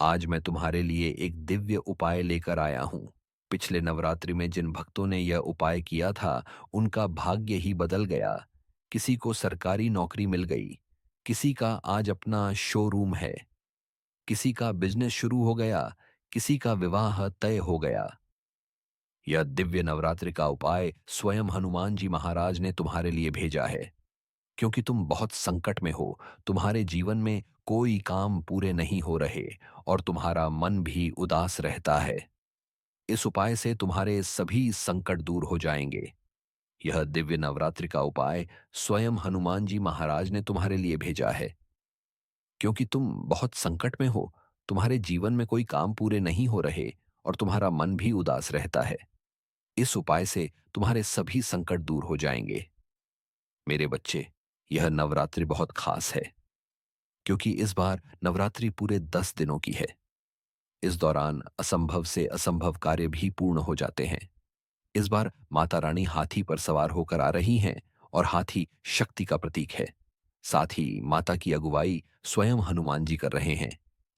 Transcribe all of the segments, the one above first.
आज मैं तुम्हारे लिए एक दिव्य उपाय लेकर आया हूं। पिछले नवरात्रि में जिन भक्तों ने यह उपाय किया था, उनका भाग्य ही बदल गया। किसी को सरकारी नौकरी मिल गई, किसी का आज अपना शोरूम है, किसी का बिजनेस शुरू हो गया, किसी का विवाह तय हो गया। यह दिव्य नवरात्रि का उपाय स्वयं हनुमान जी महाराज ने तुम्हारे लिए भेजा है। क्योंकि तुम बहुत संकट में हो, तुम्हारे जीवन में कोई काम पूरे नहीं हो रहे और तुम्हारा मन भी उदास रहता है। इस उपाय से तुम्हारे सभी संकट दूर हो जाएंगे। यह दिव्य नवरात्रि का उपाय स्वयं हनुमान जी महाराज ने तुम्हारे लिए भेजा है। क्योंकि तुम बहुत संकट में हो, तुम्हारे जीवन में कोई काम पूरे नहीं हो रहे और तुम्हारा मन भी उदास रहता है। इस उपाय से तुम्हारे सभी संकट दूर हो जाएंगे। मेरे बच्चे, यह नवरात्रि बहुत खास है, क्योंकि इस बार नवरात्रि पूरे 10 दिनों की है। इस दौरान असंभव से असंभव कार्य भी पूर्ण हो जाते हैं। इस बार माता रानी हाथी पर सवार होकर आ रही हैं और हाथी शक्ति का प्रतीक है। साथ ही माता की अगुवाई स्वयं हनुमान जी कर रहे हैं।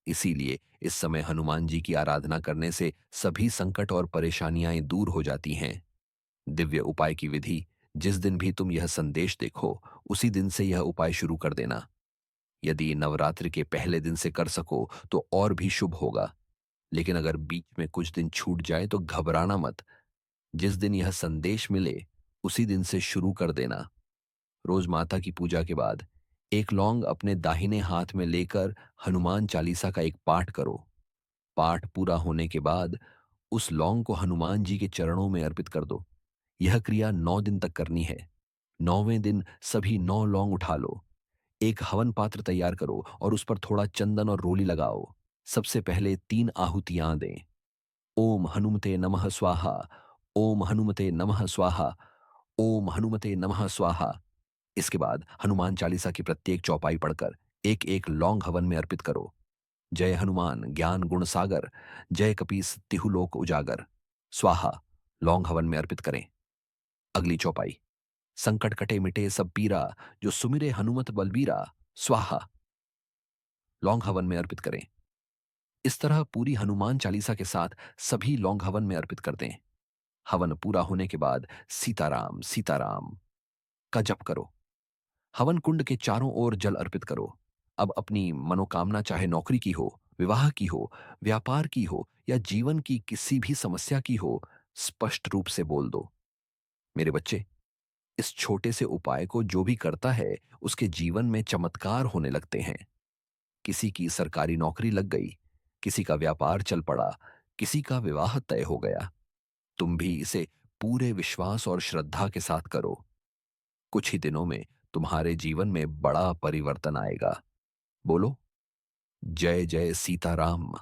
इसीलिए इस समय हनुमान जी की आराधना करने से सभी संकट और परेशानियां दूर हो जाती हैं। दिव्य उपाय की विधि: जिस दिन भी तुम यह संदेश देखो, उसी दिन से यह उपाय शुरू कर देना। यदि नवरात्रि के पहले दिन से कर सको तो और भी शुभ होगा। लेकिन अगर बीच में कुछ दिन छूट जाए तो घबराना मत। जिस दिन यह संदेश मिले, उसी दिन से शुरू कर देना। रोज माता की पूजा के बाद एक लौंग अपने दाहिने हाथ में लेकर हनुमान चालीसा का एक पाठ करो। पाठ पूरा होने के बाद उस लौंग को हनुमान जी के चरणों में अर्पित कर दो। यह क्रिया 9 दिन तक करनी है। 9वें दिन सभी 9 लौंग उठा लो। एक हवन पात्र तैयार करो और उस पर थोड़ा चंदन और रोली लगाओ। सबसे पहले 3 आहुतियां दें। ओम हनुमते नमः स्वाहा, ओम हनुमते नमः स्वाहा, ओम हनुमते नमः स्वाहा। इसके बाद हनुमान चालीसा की प्रत्येक चौपाई पढ़कर एक एक लौंग हवन में अर्पित करो। जय हनुमान ज्ञान गुण सागर, जय कपीस तिहुलोक उजागर, स्वाहा। लौंग हवन में अर्पित करें। अगली चौपाई: संकट कटे मिटे सब पीरा, जो सुमिरे हनुमत बलबीरा, स्वाहा। लौंग हवन में अर्पित करें। इस तरह पूरी हनुमान चालीसा के साथ सभी लौंग हवन में अर्पित कर दें। हवन पूरा होने के बाद सीताराम सीताराम का जप करो। हवन कुंड के चारों ओर जल अर्पित करो। अब अपनी मनोकामना, चाहे नौकरी की हो, विवाह की हो, व्यापार की हो या जीवन की किसी भी समस्या की हो, स्पष्ट रूप से बोल दो। मेरे बच्चे, इस छोटे से उपाय को जो भी करता है, उसके जीवन में चमत्कार होने लगते हैं। किसी की सरकारी नौकरी लग गई, किसी का व्यापार चल पड़ा, किसी का विवाह तय हो गया। तुम भी इसे पूरे विश्वास और श्रद्धा के साथ करो। कुछ ही दिनों में तुम्हारे जीवन में बड़ा परिवर्तन आएगा। बोलो, जय जय सीताराम।